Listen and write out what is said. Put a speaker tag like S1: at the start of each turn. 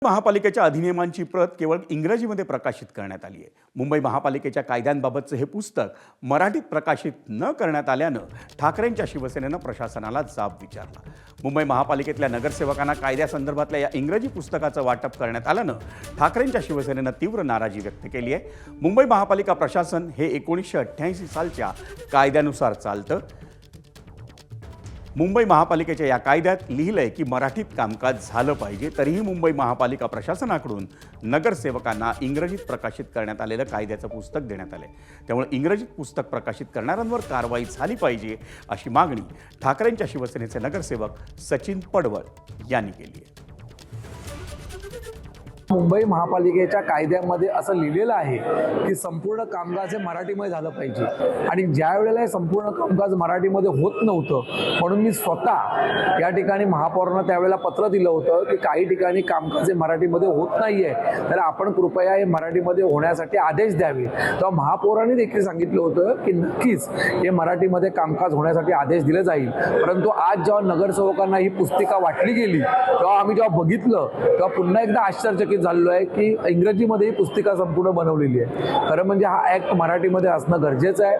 S1: महापालिकेच्या अधिनियमांची प्रत केवळ इंग्रजीमध्ये प्रकाशित करण्यात आली आहे। मुंबई महापालिकेच्या कायद्यांबाबतचे हे पुस्तक मराठीत प्रकाशित न करण्यात आल्यानं ठाकरेंच्या शिवसेनेनं प्रशासनाला जाब विचारला। मुंबई महापालिकेतल्या नगरसेवकांना कायद्यासंदर्भातल्या या इंग्रजी पुस्तकाचं वाटप करण्यात आल्यानं ठाकरेंच्या शिवसेनेनं तीव्र नाराजी व्यक्त केली आहे। मुंबई महापालिका प्रशासन हे 1988 सालच्या कायद्यानुसार चालतं। मुंबई महापालिकेच्या या कायद्यात लिहिलंय की मराठीत कामकाज झालं पाहिजे, तरीही मुंबई महापालिका प्रशासनाकडून नगरसेवकांना इंग्रजीत प्रकाशित करण्यात आलेलं कायद्याचं पुस्तक देण्यात आलंय। त्यामुळे इंग्रजीत पुस्तक प्रकाशित करणाऱ्यांवर कारवाई झाली पाहिजे अशी मागणी ठाकरेंच्या शिवसेनेचे नगरसेवक सचिन पडवळ यांनी केली आहे।
S2: मुंबई महापालिकेच्या कायद्यामध्ये असं लिहिलेलं आहे की संपूर्ण कामकाज हे मराठीमध्ये झालं पाहिजे आणि ज्या वेळेला हे संपूर्ण कामकाज मराठीमध्ये होत नव्हतं म्हणून मी स्वतः या ठिकाणी महापौरांना त्यावेळेला पत्र दिलं होतं की काही ठिकाणी कामकाज हे मराठीमध्ये होत नाहीये, तर आपण कृपया हे मराठीमध्ये होण्यासाठी आदेश द्यावे। तेव्हा महापौरांनी देखील सांगितलं होतं की नक्कीच हे मराठीमध्ये कामकाज होण्यासाठी आदेश दिले जाईल। परंतु आज जेव्हा नगरसेवकांना ही पुस्तिका वाटली गेली तेव्हा आम्ही जेव्हा बघितलं तेव्हा पुन्हा एकदा आश्चर्यचकित झालो आहे की इंग्रजीमध्ये ही पुस्तिका संपूर्ण बनवलेली आहे। खरं म्हणजे हा ऍक्ट मराठीमध्ये असणं गरजेचं आहे।